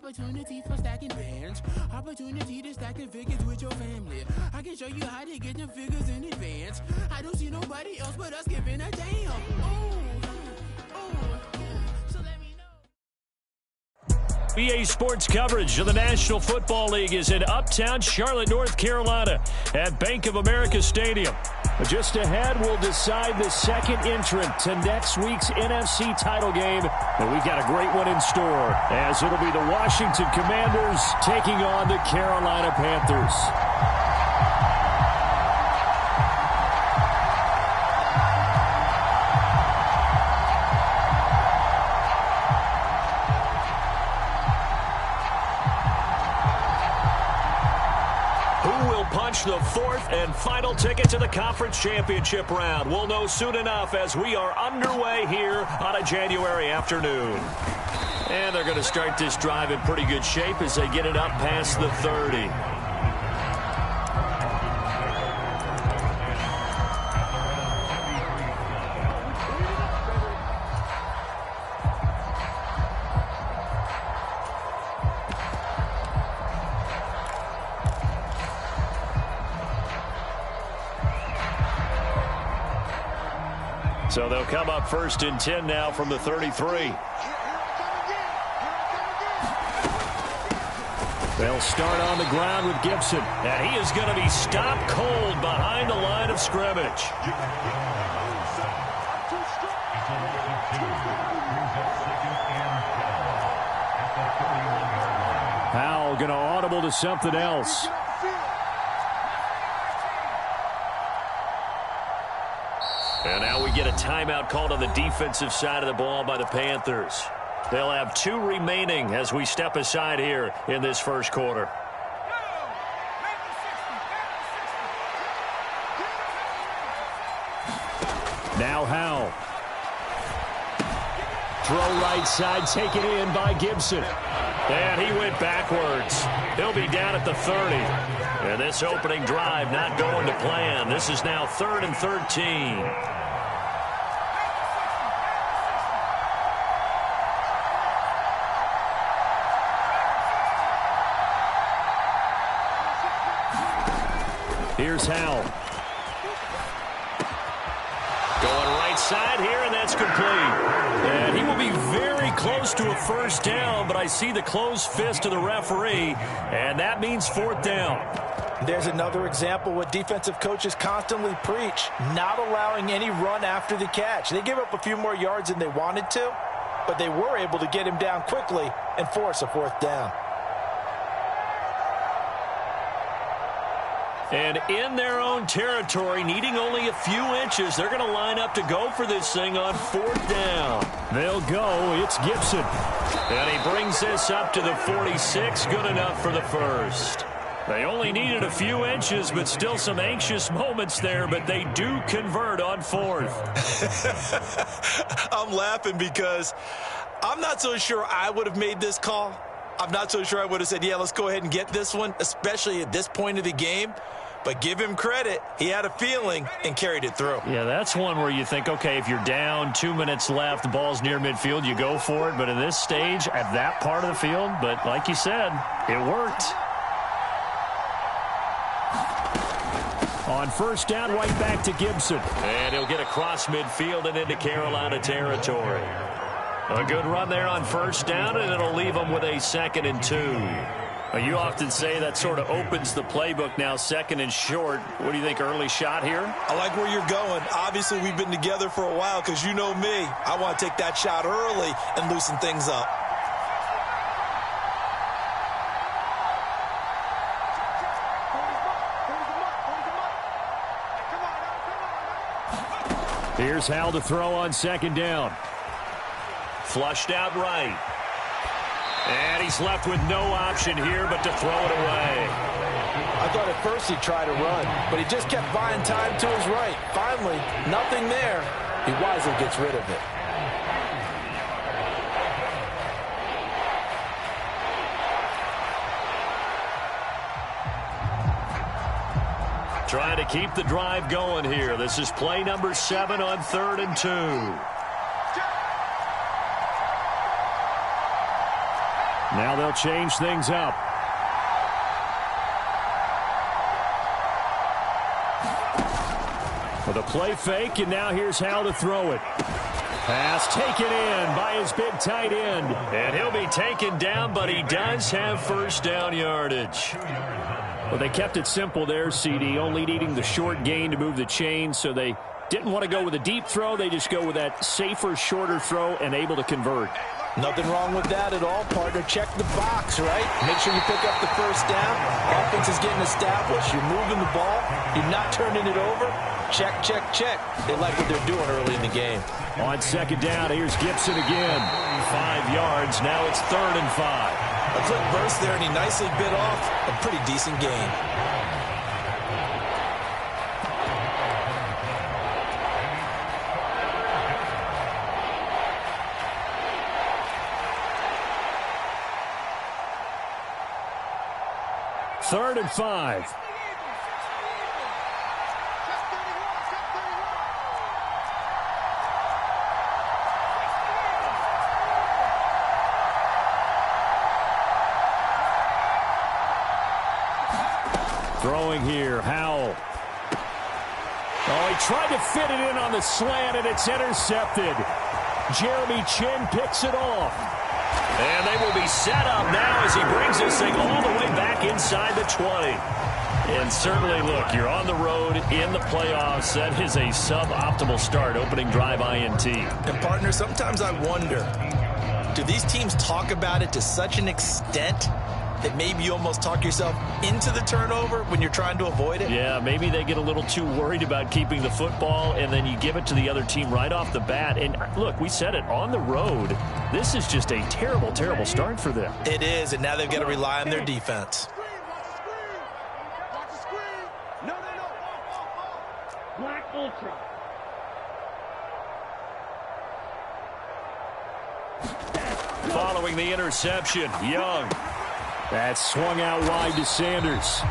Opportunities for stacking bands. Opportunity to stack the figures with your family. I can show you how to get them figures in advance. I don't see nobody else but us giving a damn. So let me know. BA Sports coverage of the National Football League is in Uptown Charlotte, North Carolina at Bank of America Stadium. Just ahead, we'll decide the second entrant to next week's NFC title game. And we've got a great one in store, as it'll be the Washington Commanders taking on the Carolina Panthers. The fourth and final ticket to the conference championship round. We'll know soon enough as we are underway here on a January afternoon. And they're going to start this drive in pretty good shape as they get it up past the 30. So they'll come up 1st and 10 now from the 33. They'll start on the ground with Gibson. And he is going to be stopped cold behind the line of scrimmage. Howell going to audible to something else. And now we get a timeout called on the defensive side of the ball by the Panthers. They'll have 2 remaining as we step aside here in this first quarter. Now Howell. Throw right side, taken in by Gibson. And he went backwards. He'll be down at the 30. And this opening drive not going to plan. This is now 3rd and 13. Here's Howell. Going right side here, and that's complete. And he will be very close to a first down, but I see the closed fist of the referee, and that means 4th down. There's another example what defensive coaches constantly preach, not allowing any run after the catch. They gave up a few more yards than they wanted to, but they were able to get him down quickly and force a 4th down. And in their own territory, needing only a few inches, they're going to line up to go for this thing on 4th down. They'll go. It's Gibson. And he brings this up to the 46. Good enough for the first. They only needed a few inches, but still some anxious moments there, but they do convert on 4th. I'm laughing because I'm not so sure I would have made this call. I'm not so sure I would have said, yeah, let's go ahead and get this one, especially at this point of the game. But give him credit. He had a feeling and carried it through. Yeah, that's one where you think, okay, if you're down, 2 minutes left, the ball's near midfield, you go for it. But in this stage, at that part of the field, but like you said, it worked. On 1st down, right back to Gibson. And he'll get across midfield and into Carolina territory. A good run there on 1st down, and it'll leave them with a 2nd and 2. You often say that sort of opens the playbook now, 2nd and short. What do you think, early shot here? I like where you're going. Obviously, we've been together for a while because you know me. I want to take that shot early and loosen things up. Here's Howell to throw on 2nd down. Flushed out right. And he's left with no option here but to throw it away. I thought at first he'd try to run, but he just kept buying time to his right. Finally, nothing there. He wisely gets rid of it. Trying to keep the drive going here. This is play number 7 on 3rd and 2. Now they'll change things up. With a play fake, and now here's how to throw it. Pass taken in by his big tight end. And he'll be taken down, but he does have first down yardage. Well, they kept it simple there, CD, only needing the short gain to move the chains, so they didn't want to go with a deep throw. They just go with that safer, shorter throw and able to convert. Nothing wrong with that at all, partner. Check the box, right? Make sure you pick up the first down. Offense is getting established. You're moving the ball. You're not turning it over. Check, check, check. They like what they're doing early in the game. On second down, here's Gibson again. 5 yards. Now it's 3rd and 5. A quick burst there, and he nicely bit off a pretty decent gain. Third and 5. Throwing here, Howell. Oh, he tried to fit it in on the slant, and it's intercepted. Jeremy Chin picks it off. And they will be set up now as he brings this thing all the way back inside the 20. And certainly, look, you're on the road in the playoffs. That is a suboptimal start, opening drive INT. And, partner, sometimes I wonder, do these teams talk about it to such an extent that maybe you almost talk yourself into the turnover when you're trying to avoid it? Yeah, maybe they get a little too worried about keeping the football, and then you give it to the other team right off the bat. And, look, we said it, on the road, this is just a terrible, terrible start for them. It is, and now they've got to rely on their defense. Black Ultra. Following the interception, Young. That's swung out wide to Sanders.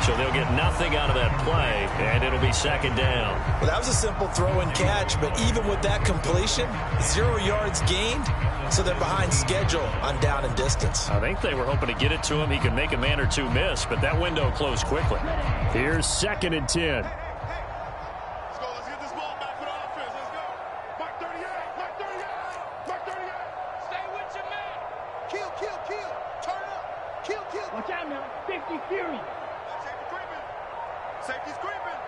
So they'll get nothing out of that play, and it'll be second down. Well, that was a simple throw and catch, but even with that completion, 0 yards gained, so they're behind schedule on down and distance. I think they were hoping to get it to him. He could make a man or two miss, but that window closed quickly. Here's 2nd and 10. Let's go. Let's get this ball back for the offense. Let's go. Mark 38. Mark 38. Mark 38. Stay with your man. Kill, kill, kill. Turn up. Kill, kill. Watch out now. 50 Fury. Safety creeping. Safety's creeping.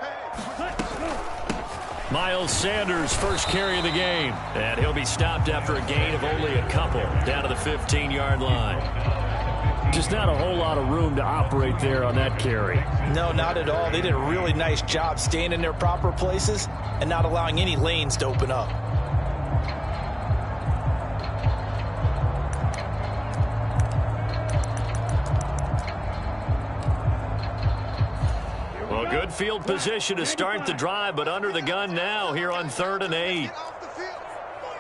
Hey. Let's go. Miles Sanders, first carry of the game. And he'll be stopped after a gain of only a couple down to the 15-yard line. Just not a whole lot of room to operate there on that carry. No, not at all. They did a really nice job staying in their proper places and not allowing any lanes to open up. Well, good field position to start the drive, but under the gun now here on 3rd and 8. Get off the field.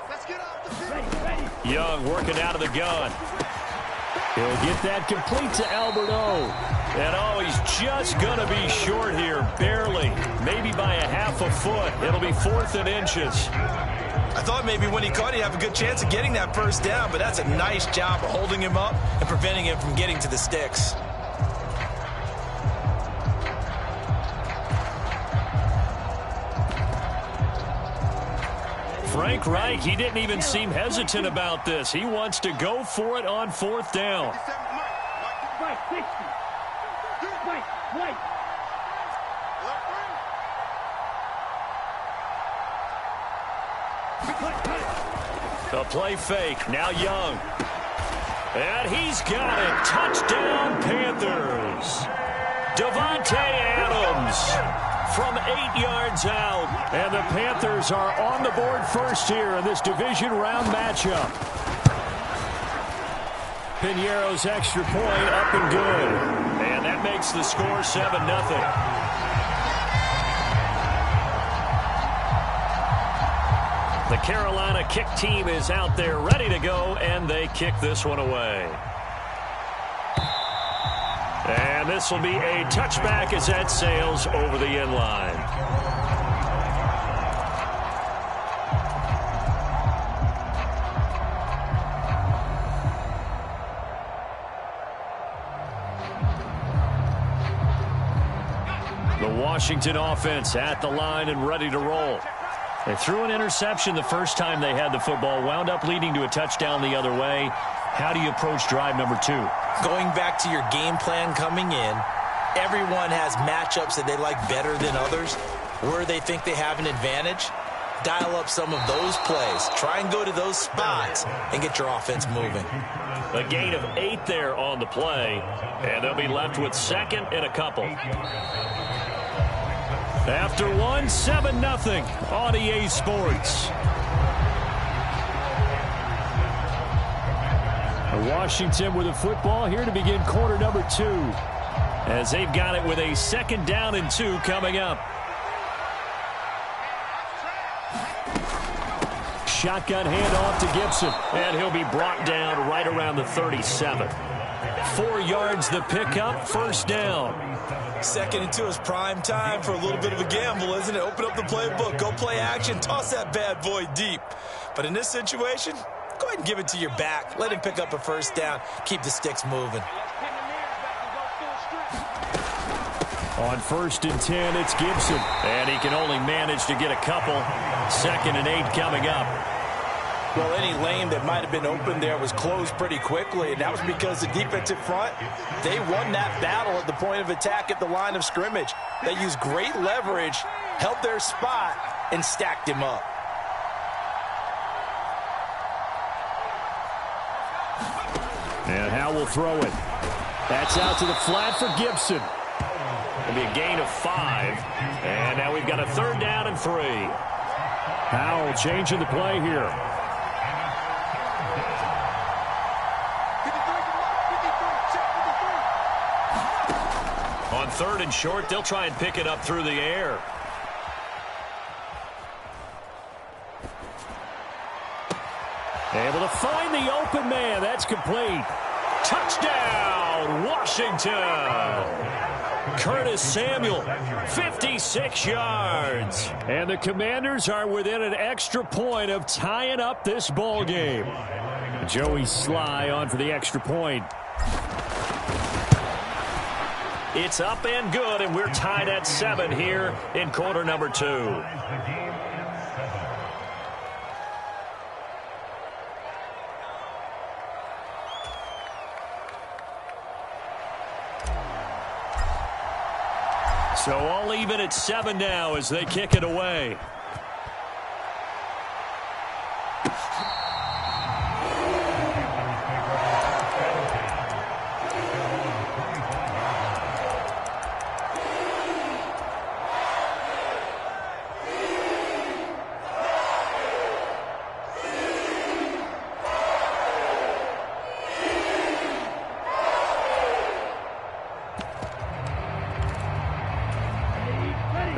Let's get off the field. Young working out of the gun. He'll get that complete to Alberto. And, oh, he's just going to be short here, barely, maybe by a half a foot. It'll be 4th and inches. I thought maybe when he caught it, he'd have a good chance of getting that first down, but that's a nice job of holding him up and preventing him from getting to the sticks. Frank Reich, he didn't even seem hesitant about this. He wants to go for it on 4th down. Right, 60. Right, right. The play fake. Now Young. And he's got it. Touchdown, Panthers. Devontae Adams from 8 yards out. And the Panthers are on the board first here in this division round matchup. Piñeiro's extra point up and good. And that makes the score 7-0. The Carolina kick team is out there ready to go, and they kick this one away. And this will be a touchback as that sails over the end line. Washington offense at the line and ready to roll. They threw an interception the first time they had the football, wound up leading to a touchdown the other way. How do you approach drive number 2? Going back to your game plan coming in, everyone has matchups that they like better than others. Where they think they have an advantage, dial up some of those plays. Try and go to those spots and get your offense moving. A gain of 8 there on the play, and they'll be left with second and a couple. After one, 7-0 on EA Sports. Washington with the football here to begin quarter number 2, as they've got it with a 2nd down and 2 coming up. Shotgun handoff to Gibson, and he'll be brought down right around the 37. 4 yards the pickup, 1st down. 2nd and 2 is prime time for a little bit of a gamble, isn't it? Open up the playbook, go play action, toss that bad boy deep. But in this situation, go ahead and give it to your back. Let him pick up a 1st down. Keep the sticks moving. On 1st and 10, it's Gibson, and he can only manage to get a couple. 2nd and 8 coming up. Well, any lane that might have been open there was closed pretty quickly, and that was because the defensive front, they won that battle at the point of attack at the line of scrimmage. They used great leverage, held their spot, and stacked him up. And Howe will throw it. That's out to the flat for Gibson. It'll be a gain of 5. And now we've got a 3rd down and 3. Howell changing the play here. On 3rd and short, they'll try and pick it up through the air. Able to find the open man. That's complete. Touchdown, Washington. Curtis Samuel, 56 yards. And the Commanders are within an extra point of tying up this ball game. Joey Sly on for the extra point. It's up and good, and we're tied at 7 here in quarter number 2. So all even at 7 now as they kick it away.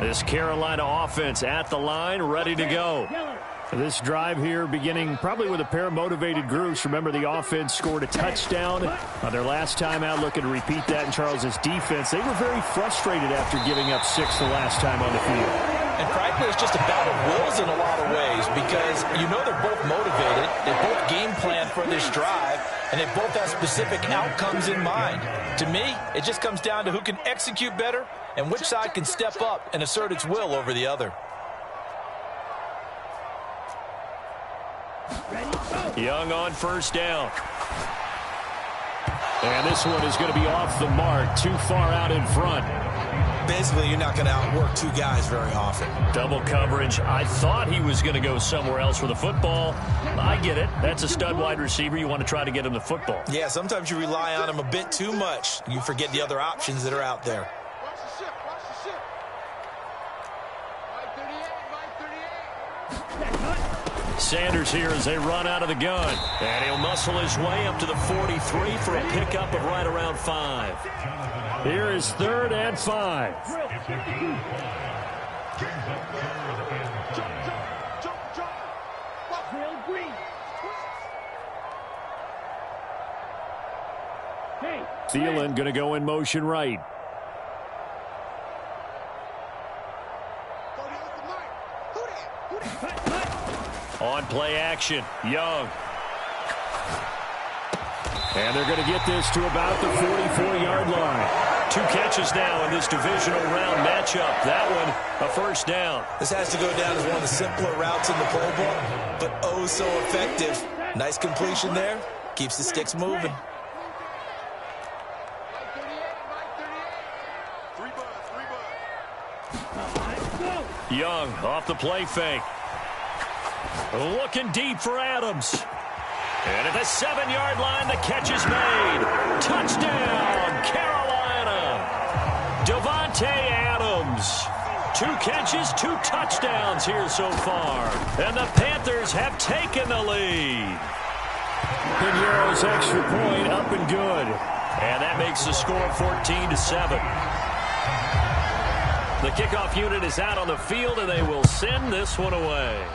This Carolina offense at the line, ready to go. This drive here beginning probably with a pair of motivated groups. Remember, the offense scored a touchdown on their last time out. Looking to repeat that in Charles's defense. They were very frustrated after giving up 6 the last time on the field. And frankly, it's just a battle of wills in a lot of ways because you know they're both motivated. They both game plan for this drive, and they both have specific outcomes in mind. To me, it just comes down to who can execute better and which side can step up and assert its will over the other. Young on 1st down. And this one is going to be off the mark, too far out in front. Basically, you're not going to outwork 2 guys very often. Double coverage. I thought he was going to go somewhere else for the football. I get it. That's a stud wide receiver. You want to try to get him the football. Yeah, sometimes you rely on him a bit too much. You forget the other options that are out there. Watch the ship, watch the ship. Mike 38, Mike 38. Sanders here as they run out of the gun. And he'll muscle his way up to the 43 for a pickup of right around 5. Here is 3rd and 5. Thielen going to go in motion right. On play action, Young. And they're going to get this to about the 44-yard line. 2 catches now in this divisional round matchup. That one, a first down. This has to go down as one of the simpler routes in the playbook, but oh so effective. Nice completion there. Keeps the sticks moving. Young off the play fake. Looking deep for Adams. And at the 7-yard line, the catch is made. Touchdown, Carolina. Davante Adams. 2 catches, 2 touchdowns here so far. And the Panthers have taken the lead. Piñeiro's extra point up and good. And that makes the score 14-7. The kickoff unit is out on the field, and they will send this one away.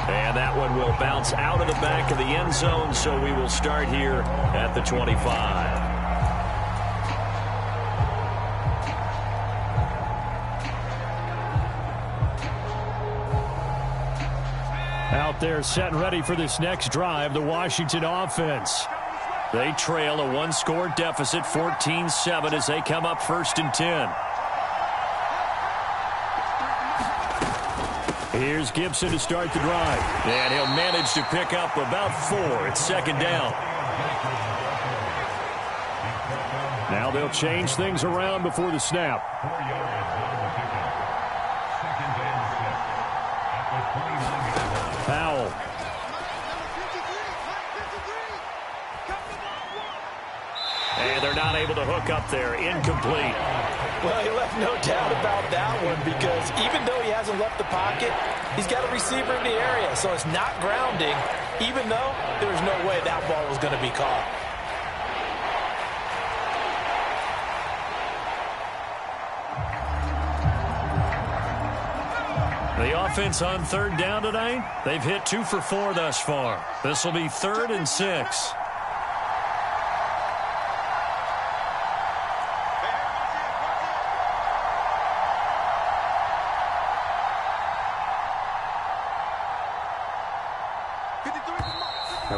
And that one will bounce out of the back of the end zone, so we will start here at the 25. Out there set and ready for this next drive, the Washington offense. They trail a 1-score deficit, 14-7, as they come up 1st and 10. Here's Gibson to start the drive. And he'll manage to pick up about 4. It's 2nd down. Now they'll change things around before the snap. Powell. And they're not able to hook up there. Incomplete. Well, he left no doubt about that one, because even though he hasn't left the pocket, he's got a receiver in the area, so it's not grounding, even though there's no way that ball was going to be caught. The offense on 3rd down tonight, they've hit 2 for 4 thus far. This will be 3rd and 6.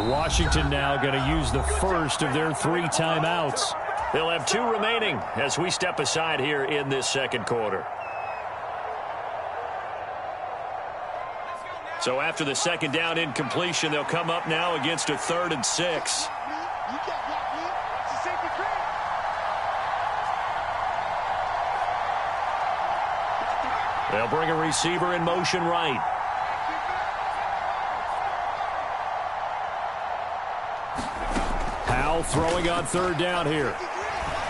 Washington now going to use the first of their 3 timeouts. They'll have 2 remaining as we step aside here in this 2nd quarter. So after the 2nd down incompletion, they'll come up now against a 3rd and 6. They'll bring a receiver in motion right. Throwing on 3rd down here.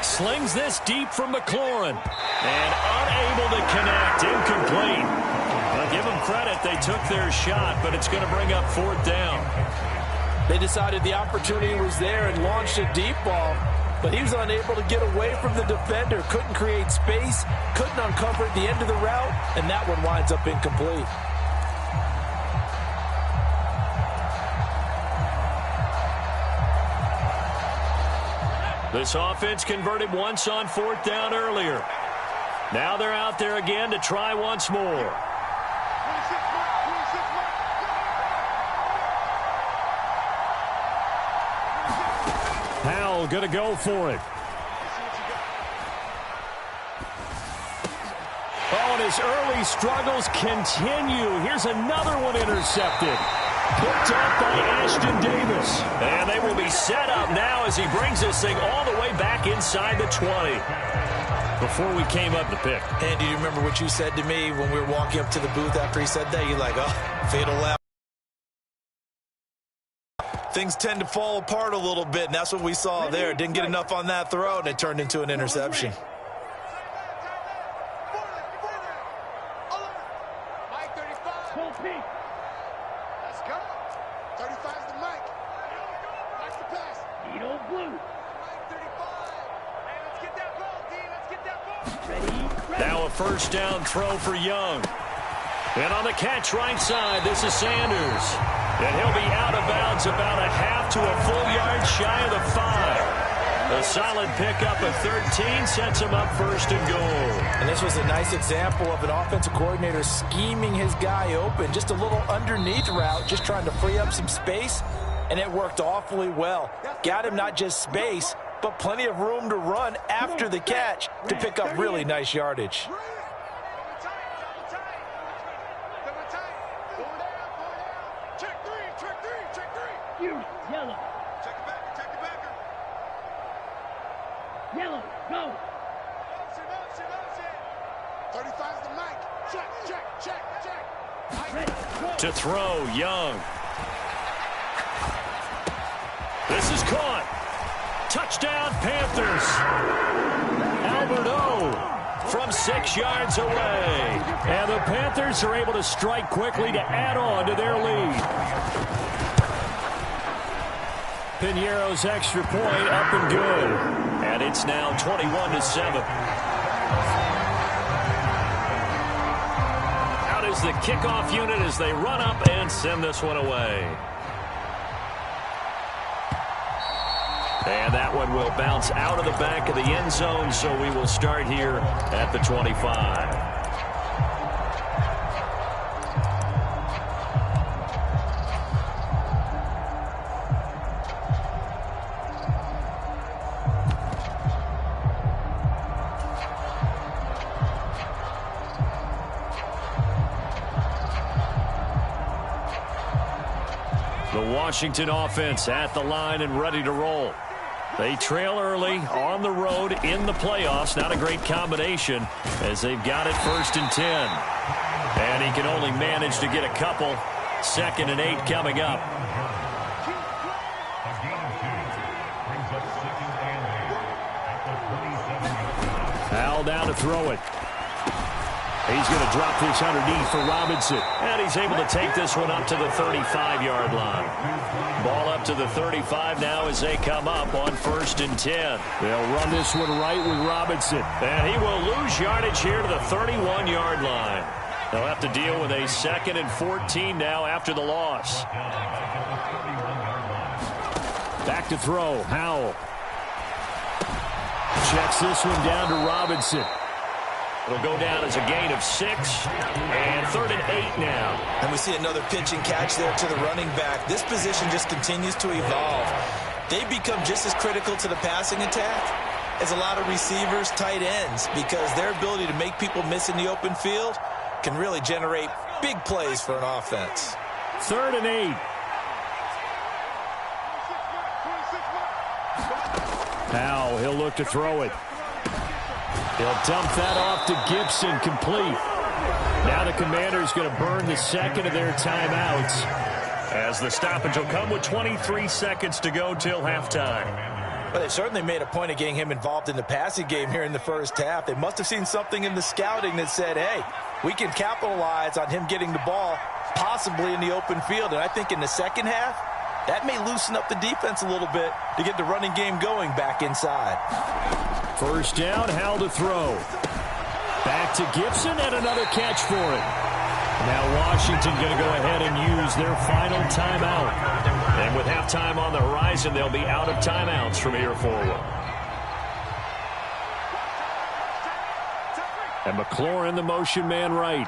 Slings this deep from McLaurin. And unable to connect. Incomplete. I'll give them credit. They took their shot, but it's going to bring up 4th down. They decided the opportunity was there and launched a deep ball, but he was unable to get away from the defender. Couldn't create space. Couldn't uncover at the end of the route, and that one winds up incomplete. This offense converted once on 4th down earlier. Now they're out there again to try once more. Powell going to go for it. Oh, and his early struggles continue. Here's another one intercepted. Picked up by Ashton Davis. And they will be set up now as he brings this thing all the way back inside the 20. Before we came up the pick. Andy, do you remember what you said to me when we were walking up to the booth after he said that? You're like, oh, fatal lap. Things tend to fall apart a little bit, and that's what we saw there. Didn't get enough on that throw, and it turned into an interception. Now a 1st down throw for Young. And on the catch right side, this is Sanders. And he'll be out of bounds about a half to a full yard shy of the 5. A solid pickup of 13 sets him up 1st and goal. And this was a nice example of an offensive coordinator scheming his guy open. Just a little underneath route, just trying to free up some space. and it worked awfully well. Got him not just space, but plenty of room to run after the catch to pick up really nice yardage. Yellow. Check the backer, check the backer. Yellow, go. Motion. 35's the mic. Check. Ready, go. To throw, Young. This is caught. Touchdown, Panthers. Albert O from 6 yards away. And the Panthers are able to strike quickly to add on to their lead. Piñeiro's extra point up and good. And it's now 21-7. Out is the kickoff unit as they run up and send this one away. And that one will bounce out of the back of the end zone, so we will start here at the 25. The Washington offense at the line and ready to roll. They trail early on the road in the playoffs. Not a great combination as they've got it 1st and 10. And he can only manage to get a couple. 2nd and 8 coming up. Al down to throw it. He's going to drop this underneath for Robinson. And he's able to take this one up to the 35-yard line. Ball up to the 35 now as they come up on 1st and 10. They'll run this one right with Robinson. And he will lose yardage here to the 31-yard line. They'll have to deal with a 2nd and 14 now after the loss. Back to throw. Howell. Checks this one down to Robinson. It'll go down as a gain of 6, and 3rd and 8 now. And we see another pitch and catch there to the running back. This position just continues to evolve. They become just as critical to the passing attack as a lot of receivers, tight ends, because their ability to make people miss in the open field can really generate big plays for an offense. 3rd and 8. Now he'll look to throw it. He'll dump that off to Gibson, complete. Now the Commanders going to burn the 2nd of their timeouts as the stoppage will come with 23 seconds to go till halftime. Well, they certainly made a point of getting him involved in the passing game here in the first half. They must have seen something in the scouting that said, hey, we can capitalize on him getting the ball possibly in the open field. And I think in the second half, that may loosen up the defense a little bit to get the running game going back inside. 1st down, Howell to throw. Back to Gibson and another catch for it. Now Washington going to go ahead and use their final timeout. And with halftime on the horizon, they'll be out of timeouts from here forward. And McLaurin, the motion man right.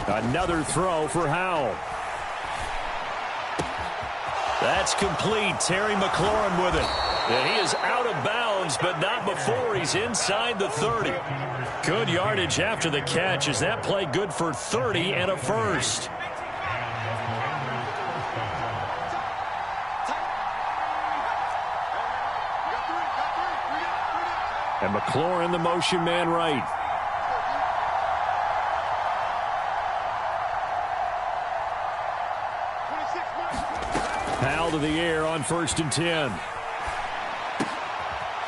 Another throw for Howell. That's complete. Terry McLaurin with it. And he is out of bounds, but not before he's inside the 30. Good yardage after the catch. Is that play good for 30 and a first? And McLaurin, the motion man right. Howell to the air on 1st and 10.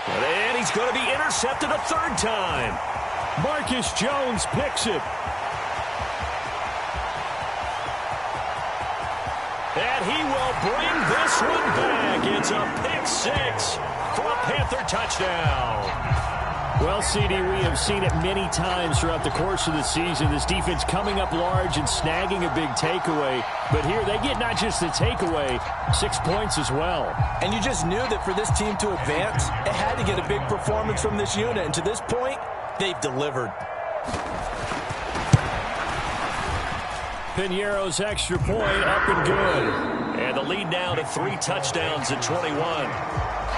And he's going to be intercepted a 3rd time. Marcus Jones picks it. And he will bring this one back. It's a pick 6 for a Panther touchdown. Well, CD, we have seen it many times throughout the course of the season. This defense coming up large and snagging a big takeaway. But here they get not just the takeaway, 6 points as well. And you just knew that for this team to advance, it had to get a big performance from this unit. And to this point, they've delivered. Piñeiro's extra point up and good. And the lead now to 3 touchdowns at 21.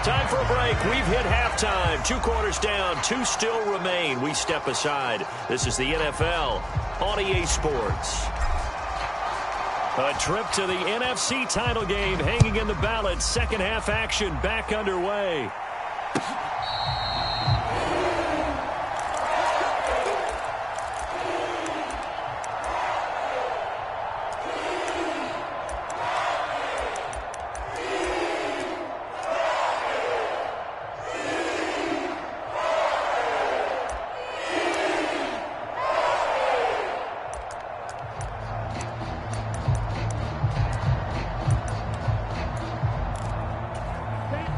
Time for a break. We've hit halftime. 2 quarters down. 2 still remain. We step aside. This is the NFL on EA Sports. A trip to the NFC title game hanging in the balance. Second half action back underway.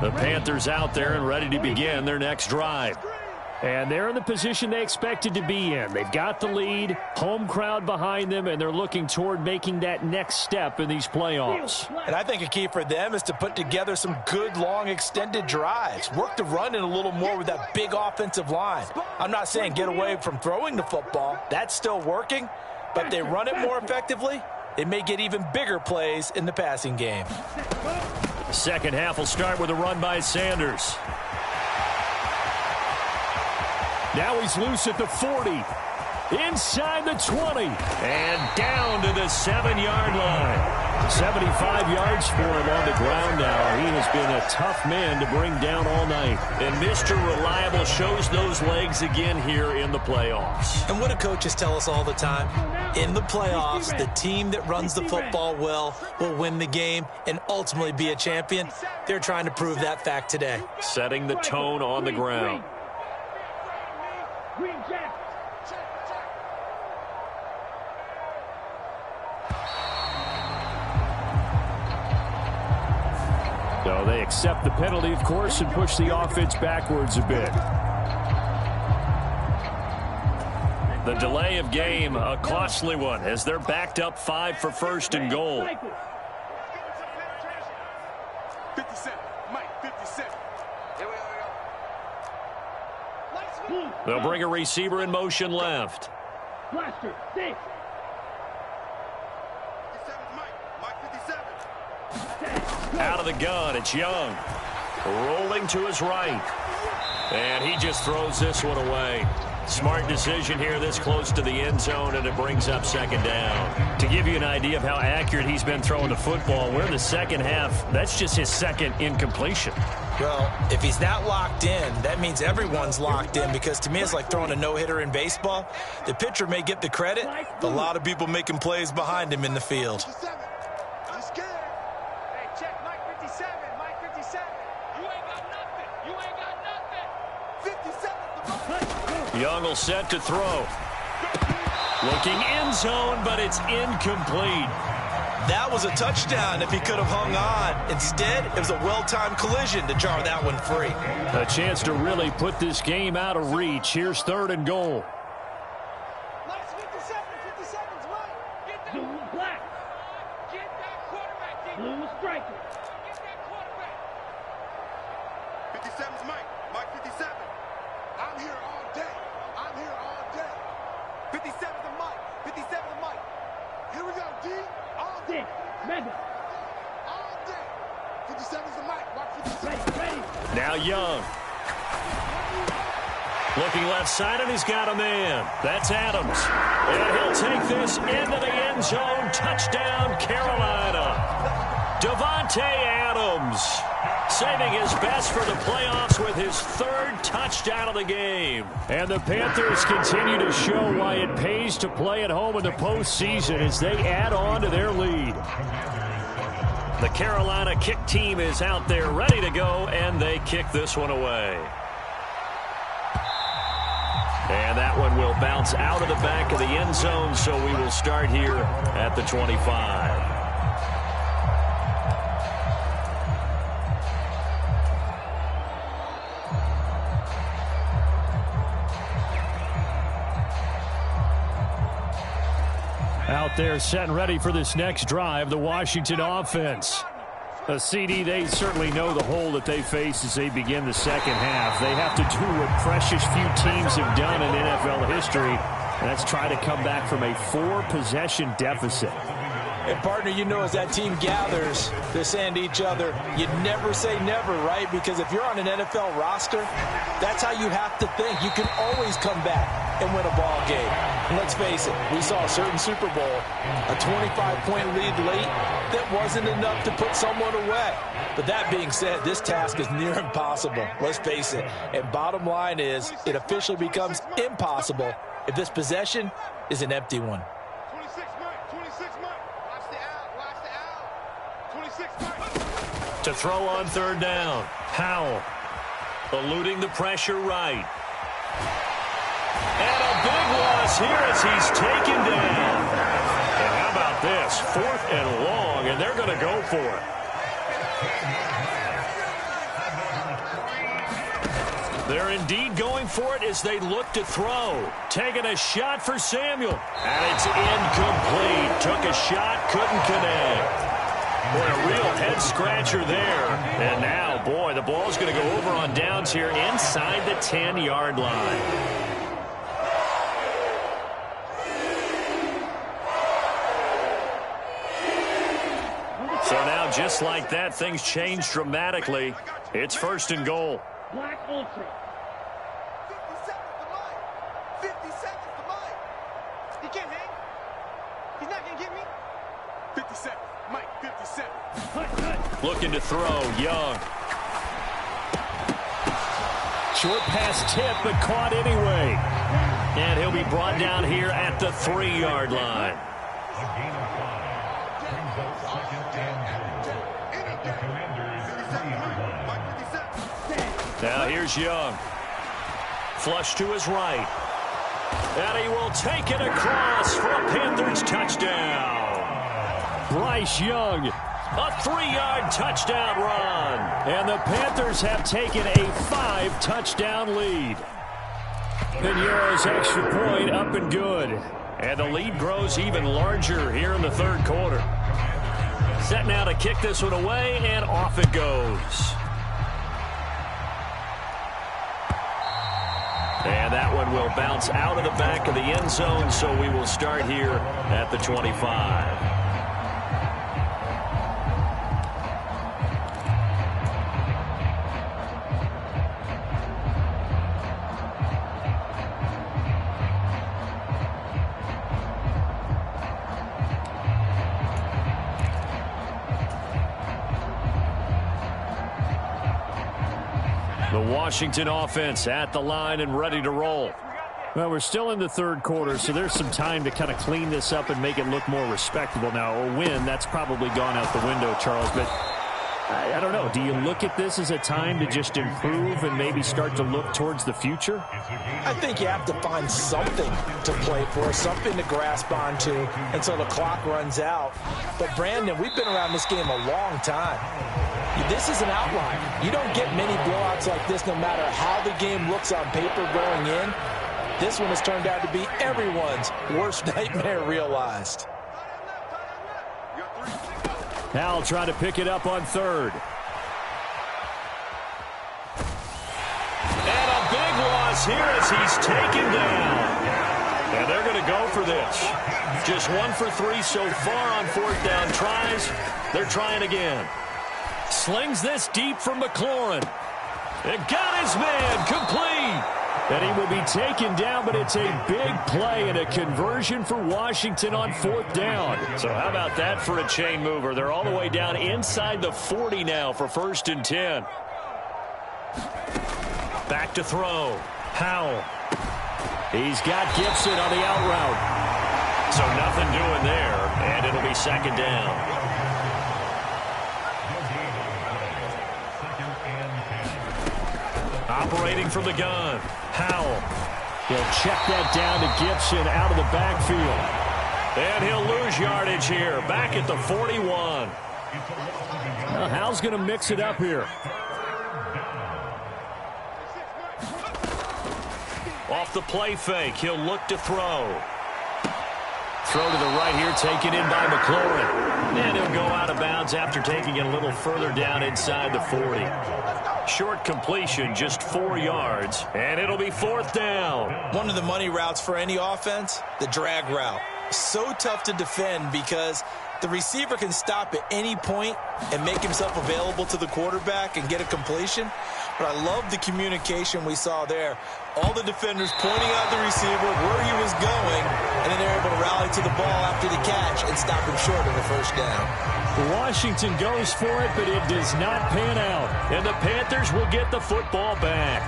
The Panthers out there and ready to begin their next drive. And they're in the position they expected to be in. They've got the lead, home crowd behind them, and they're looking toward making that next step in these playoffs. And I think a key for them is to put together some good, long, extended drives. Work the run in a little more with that big offensive line. I'm not saying get away from throwing the football. That's still working. But if they run it more effectively, it may get even bigger plays in the passing game. Second half will start with a run by Sanders. Now he's loose at the 40. Inside the 20. And down to the 7-yard line. 75 yards for him on the ground now. He has been a tough man to bring down all night. And Mr. Reliable shows those legs again here in the playoffs. And what do coaches tell us all the time? In the playoffs, the team that runs the football well will win the game and ultimately be a champion. They're trying to prove that fact today. Setting the tone on the ground. So they accept the penalty, of course, and push the offense backwards a bit. The delay of game, a costly one, as they're backed up 5 for first and goal. 57, Mike, 57. Here we go. They'll bring a receiver in motion left. Blaster, 6. 57, Mike, 57. Out of the gun, it's Young. Rolling to his right. And he just throws this one away. Smart decision here this close to the end zone, and it brings up second down. To give you an idea of how accurate he's been throwing the football, we're in the second half. That's just his second incompletion. Well, if he's that locked in, that means everyone's locked in, because to me it's like throwing a no-hitter in baseball. The pitcher may get the credit, but a lot of people making plays behind him in the field. 57. I'm scared. Hey, check Mike 57. Mike 57. You ain't got nothing. You ain't got nothing. 57. Young will set to throw. Looking end zone, but it's incomplete. That was a touchdown if he could have hung on. Instead, it was a well-timed collision to jar that one free. A chance to really put this game out of reach. Here's third and goal. Last 57. 57's Mike. Get that. Blue black. Get that quarterback, D. Blue striker. Get that quarterback. 57's Mike. Mike 57. I'm here all day. I'm here all day. 57's the Mike. 57's the Mike. Here we go, D. All day. 6. Mega. All day. 57's the Mike. Mike 57. Ready. Now Young. Looking left side, and he's got a man. That's Adams. And he'll take this into the end zone. Touchdown, Carolina. Devontae Adams saving his best for the playoffs with his third touchdown of the game. And the Panthers continue to show why it pays to play at home in the postseason as they add on to their lead. The Carolina kick team is out there ready to go, and they kick this one away. And that one will bounce out of the back of the end zone, so we will start here at the 25. Out there set and ready for this next drive, the Washington offense. A CD, they certainly know the hole that they face as they begin the second half. They have to do what precious few teams have done in NFL history, Let's try to come back from a 4-possession deficit. And, partner, you know, as that team gathers, they're saying to each other, you never say never, right? Because if you're on an NFL roster, that's how you have to think. You can always come back and win a ball game. And let's face it, we saw a certain Super Bowl, a 25-point lead late that wasn't enough to put someone away. But that being said, this task is near impossible. Let's face it. And bottom line is, it officially becomes impossible if this possession is an empty one. 26 Mike, 26 Mike. Watch the out. 26 Mike. To throw on third down. Howell eluding the pressure right. And a big loss here as he's taken down. And how about this? 4th and long, and they're going to go for it. They're indeed going for it as they look to throw. Taking a shot for Samuel. And it's incomplete. Took a shot, couldn't connect. Boy, a real head-scratcher there. And now, boy, the ball's going to go over on downs here inside the 10-yard line. So now, just like that, things change dramatically. It's 1st and goal. Black Ultra. 50 seconds to Mike. He can't hang. He's not going to get me. 50 seconds. Mike, 57. Looking to throw, Young. Short pass tip, but caught anyway. And he'll be brought down here at the 3-yard line. A gain of 5 brings up 2nd and 2. The Commanders 3-yard line. Now here's Young. Flush to his right. And he will take it across for a Panthers touchdown. Bryce Young, a 3-yard touchdown run. And the Panthers have taken a 5-touchdown lead. Piñeiro's extra point up and good. And the lead grows even larger here in the 3rd quarter. Set now to kick this one away, and off it goes. And that one will bounce out of the back of the end zone, so we will start here at the 25. The Washington offense at the line and ready to roll. Well, we're still in the 3rd quarter, so there's some time to kind of clean this up and make it look more respectable. Now, a win, that's probably gone out the window, Charles, but I don't know. Do you look at this as a time to just improve and maybe start to look towards the future? I think you have to find something to play for, something to grasp onto until the clock runs out. But, Brandon, we've been around this game a long time. This is an outlier. You don't get many blowouts like this no matter how the game looks on paper going in. This one has turned out to be everyone's worst nightmare realized. Howell trying to pick it up on 3rd. And a big loss here as he's taken down. And they're going to go for this. Just 1 for 3 so far on 4th down tries. They're trying again. Slings this deep from McLaurin. And got his man complete. And he will be taken down, but it's a big play and a conversion for Washington on 4th down. So how about that for a chain mover? They're all the way down inside the 40 now for 1st and 10. Back to throw. Howell. He's got Gibson on the out route. So nothing doing there, and it'll be 2nd down. Operating from the gun. Howell. He'll check that down to Gibson out of the backfield. And he'll lose yardage here. Back at the 41. Well, Howell's going to mix it up here. Off the play fake. He'll look to throw. Throw to the right here, taken in by McLaurin. And he'll go out of bounds after taking it a little further down inside the 40. Short completion, just 4 yards, and it'll be 4th down. One of the money routes for any offense, the drag route. So tough to defend because the receiver can stop at any point and make himself available to the quarterback and get a completion. But I love the communication we saw there. All the defenders pointing out the receiver, where he was going, and then they're able to rally to the ball after the catch and stop him short of the first down. Washington goes for it, but it does not pan out. And the Panthers will get the football back.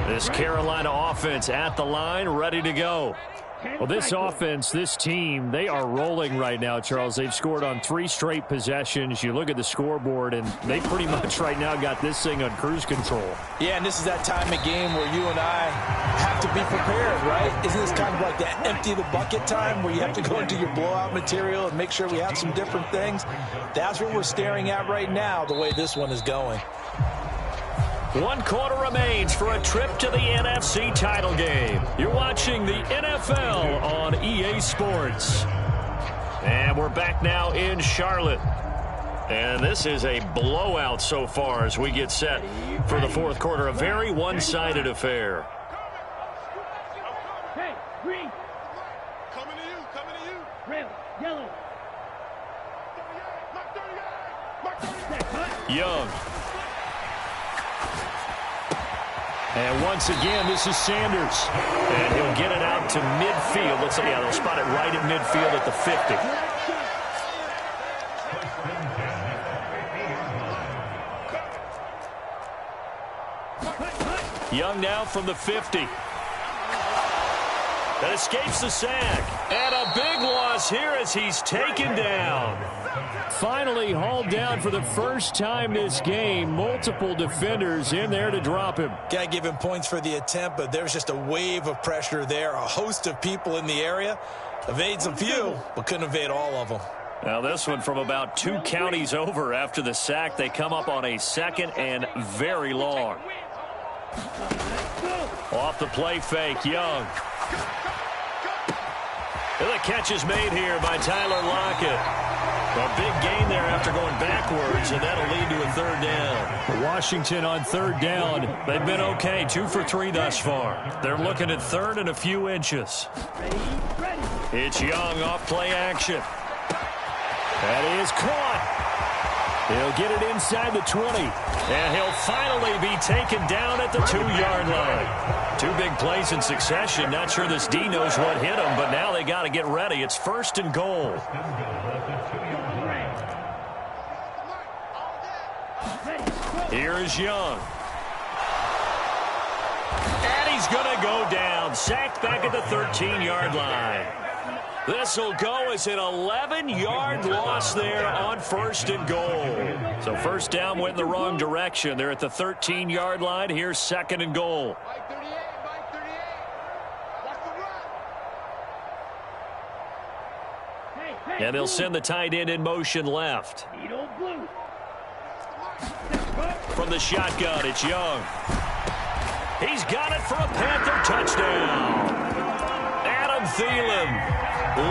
This Carolina offense at the line, ready to go. Well, this offense, this team, they are rolling right now, Charles. They've scored on 3 straight possessions. You look at the scoreboard, and they pretty much right now got this thing on cruise control. Yeah, and this is that time of game where you and I have to be prepared, right? Isn't this kind of like that empty the bucket time where you have to go into your blowout material and make sure we have some different things? That's what we're staring at right now, the way this one is going. 1 quarter remains for a trip to the NFC title game. You're watching the NFL on EA Sports. And we're back now in Charlotte. And this is a blowout so far as we get set for the 4th quarter. A very one-sided affair. Hey, green. Coming to you. Red, yellow. Young. And once again, this is Sanders. And he'll get it out to midfield. Looks like, yeah, they'll spot it right at midfield at the 50. Young now from the 50. That escapes the sack. And a big loss here as he's taken down. Finally hauled down for the first time this game. Multiple defenders in there to drop him. Got to give him points for the attempt, but there's just a wave of pressure there. A host of people in the area. Evades a few, but couldn't evade all of them. Now this one from about 2 counties over after the sack. They come up on a 2nd and very long. Off the play fake, Young. And the catch is made here by Tyler Lockett. A big gain there after going backwards, and that'll lead to a 3rd down. Washington on 3rd down. They've been okay, 2 for 3 thus far. They're looking at 3rd and a few inches. It's Young off play action. That is caught. He'll get it inside the 20. And he'll finally be taken down at the 2-yard line. 2 big plays in succession. Not sure this D knows what hit him, but now they got to get ready. It's 1st and goal. Here is Young. And he's going to go down. Sacked back at the 13-yard line. This will go as an 11-yard loss there on 1st and goal. So 1st down went in the wrong direction. They're at the 13-yard line. Here's 2nd and goal. And they'll send the tight end in motion left. From the shotgun, it's Young. He's got it for a Panther touchdown. Adam Thielen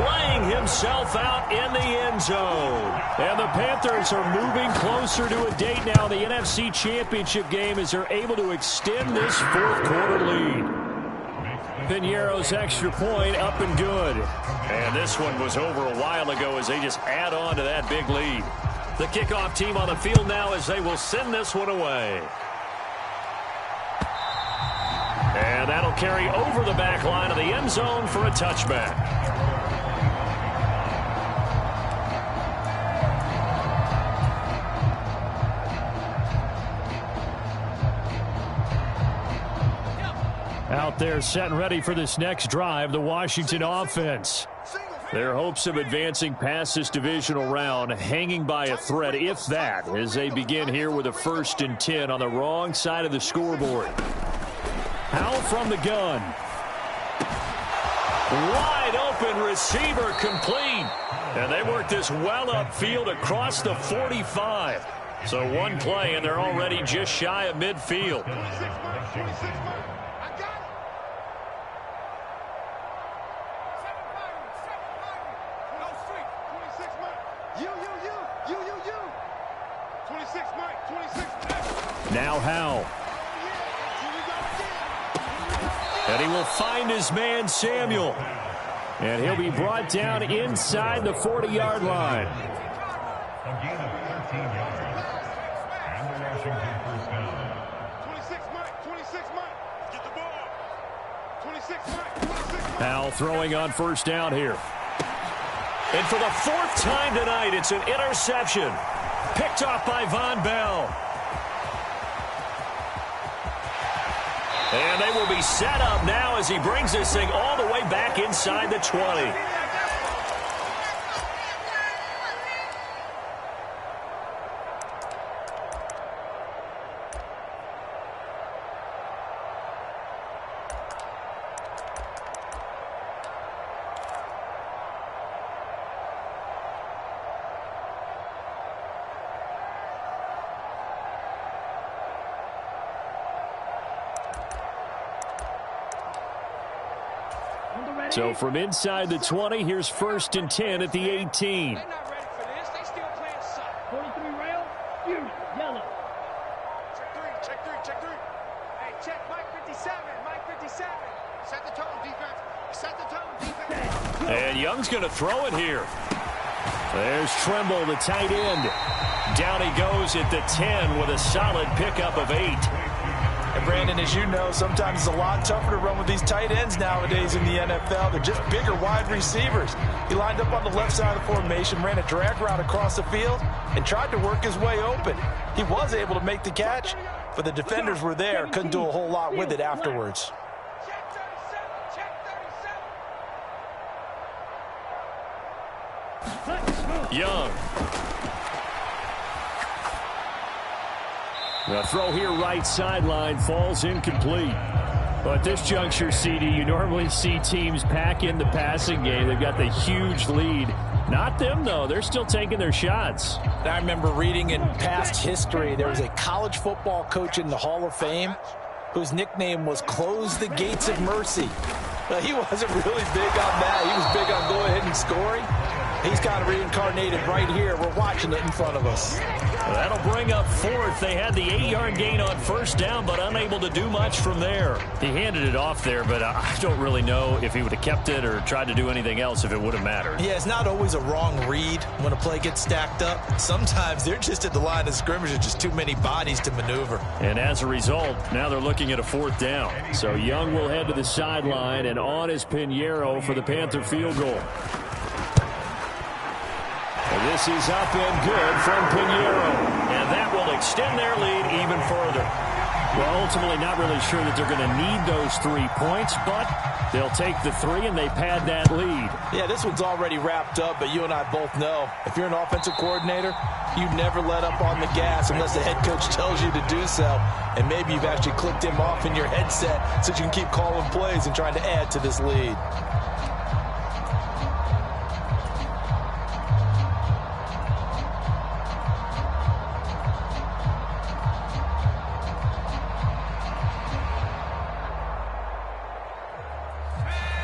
laying himself out in the end zone. And the Panthers are moving closer to a date now in the NFC Championship game as they're able to extend this 4th quarter lead. Piñeiro's extra point up and good. And this one was over a while ago as they just add on to that big lead. The kickoff team on the field now as they will send this one away. And that'll carry over the back line of the end zone for a touchback. Out there set and ready for this next drive, the Washington offense. Their hopes of advancing past this divisional round hanging by a thread, if that, as they begin here with a 1st and 10 on the wrong side of the scoreboard. Howell from the gun. Wide open receiver complete. And they work this well upfield across the 45. So one play, and they're already just shy of midfield. 26 Mike. 26 Mike. I got it. 7 No street. 26 Mike. You. 26 Mike. 26 Mike. Now Howell. And he will find his man, Samuel. And he'll be brought down inside the 40-yard line. A gain of 13 yards. And the Washington first down. 26 Mike. 26 Mike. Get the ball. 26 Mike. 26 Mike. Howell throwing on first down here. And for the fourth time tonight, it's an interception. Picked off by Von Bell. And they will be set up now as he brings this thing all the way back inside the 20. So from inside the 20, here's 1st and 10 at the 18. They're not ready for this. They still playing soft. 43 rail. Unit. Yellow. Check three. Hey, check Mike 57. Mike 57. Set the tone, defense. And Young's going to throw it here. There's Tremble, the tight end. Down he goes at the 10 with a solid pickup of 8. And Brandon, as you know, sometimes it's a lot tougher to run with these tight ends nowadays in the NFL. They're just bigger wide receivers. He lined up on the left side of the formation, ran a drag route across the field, and tried to work his way open. He was able to make the catch, but the defenders were there. Couldn't do a whole lot with it afterwards. Check 37. Young. The throw here right sideline falls incomplete. But at this juncture, CD, you normally see teams pack in the passing game. They've got the huge lead. Not them, though. They're still taking their shots. I remember reading in past history, there was a college football coach in the Hall of Fame whose nickname was Close the Gates of Mercy. But he wasn't really big on that. He was big on go ahead and scoring. He's kind of reincarnated right here. We're watching it in front of us. Well, that'll bring up 4th. They had the 8-yard gain on first down, but unable to do much from there. He handed it off there, but I don't really know if he would have kept it or tried to do anything else if it would have mattered. Yeah, it's not always a wrong read when a play gets stacked up. Sometimes they're just at the line of scrimmage. There's just too many bodies to maneuver. And as a result, now they're looking at a 4th down. So Young will head to the sideline, and on is Pinheiro for the Panther field goal. This is up and good from Pinheiro. And that will extend their lead even further. Well, ultimately not really sure that they're going to need those 3 points, but they'll take the 3 and they pad that lead. Yeah, this one's already wrapped up, but you and I both know if you're an offensive coordinator, you never let up on the gas unless the head coach tells you to do so. And maybe you've actually clicked him off in your headset so you can keep calling plays and trying to add to this lead.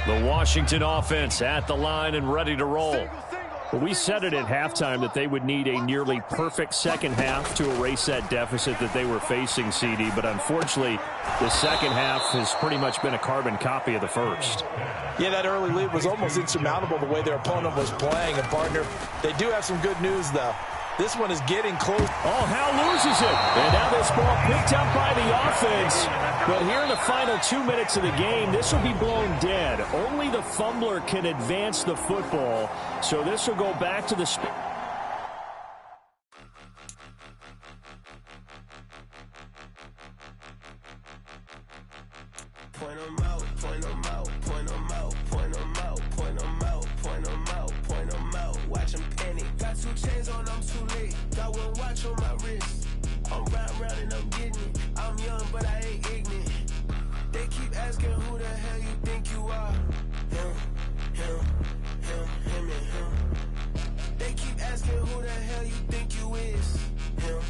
The Washington offense at the line and ready to roll. Well, we said it at halftime that they would need a nearly perfect second half to erase that deficit that they were facing, CD. But unfortunately, the second half has pretty much been a carbon copy of the first. Yeah, that early lead was almost insurmountable the way their opponent was playing. And, partner, they do have some good news, though. This one is getting close. Oh, Howell loses it. And now this ball picked up by the offense. But here in the final 2 minutes of the game, this will be blown dead. Only the fumbler can advance the football. So this will go back to the... Point them out, point them out, point them out, point them out, point them out, point them out, point them out. Watch them panic. Got 2 chains on, I'm too late. Got 1 watch on my wrist. I'm round and I'm getting it. I'm young, but I ain't ignorant. They keep asking who the hell you think you are. Him, and him. They keep asking who the hell you think you is. Him.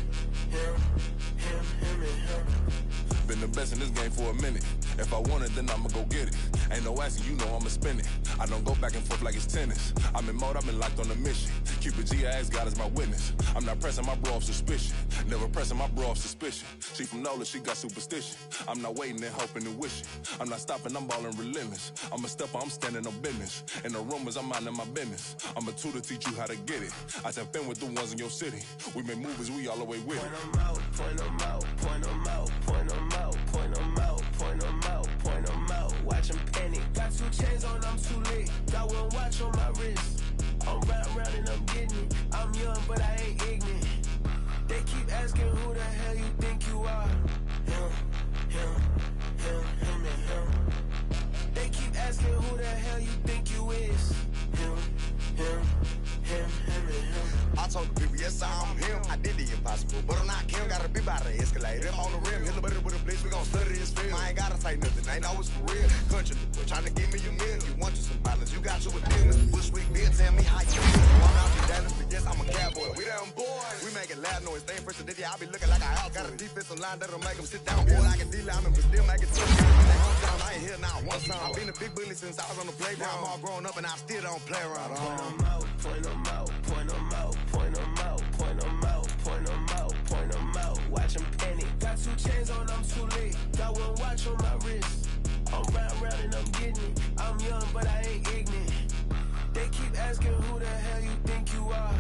the best in this game for a minute. If I want it, then I'ma go get it. Ain't no asking, you know I'ma spend it. I don't go back and forth like it's tennis. I'm in mode, I've been locked on a mission. Keep it G, I ask God as my witness. I'm not pressing my bro off suspicion. Never pressing my bro off suspicion. She from Nola, she got superstition. I'm not waiting and hoping and wishing. I'm not stopping, I'm balling relentless. I'm a stepper, I'm standing on business. In the rumors, I'm minding my business. I'm a tutor, teach you how to get it. I tap in with the ones in your city. We make movies, we all the way with it. Point them out, point them out, point them out, point them out, point them out, point them out, point them out. Watch them panic. Got 2 chains on, I'm too late. Got 1 watch on my wrist. I'm round and I'm getting it. I'm young, but I ain't ignorant. They keep asking who the hell you think you are. Him, and him. They keep asking who the hell you think you is. Him, and him. I told the people, yes, I'm him. I did the impossible, but I'm not Kim. Gotta be by the escalator. On the rim, hit the butter with a blitz. We gon' study this film. I ain't gotta say nothing. Ain't always for real. Country, trying to give me a meal. You want you some violence. You got you with them. Mr. Bushwick, Bill, tell me how you feel. I'm out in Dallas, but yes, I'm a cowboy. We them boys. We making loud noise. Staying first to this, I be looking like a house. Got a defensive line that'll make them sit down. Feel like a D-lineman, but still make it tough. They hometown, I ain't here now one time. I've been a big bully since I was on the playground. I'm all grown up and I still don't play around. Point them out, point them out, point them out, point them out, point them out, point them out, point them out. Watch them panic. Got 2 chains on, I'm too late. Got 1 watch on my wrist. I'm round and I'm getting it. I'm young, but I ain't ignorant. They keep asking who the hell you think you are.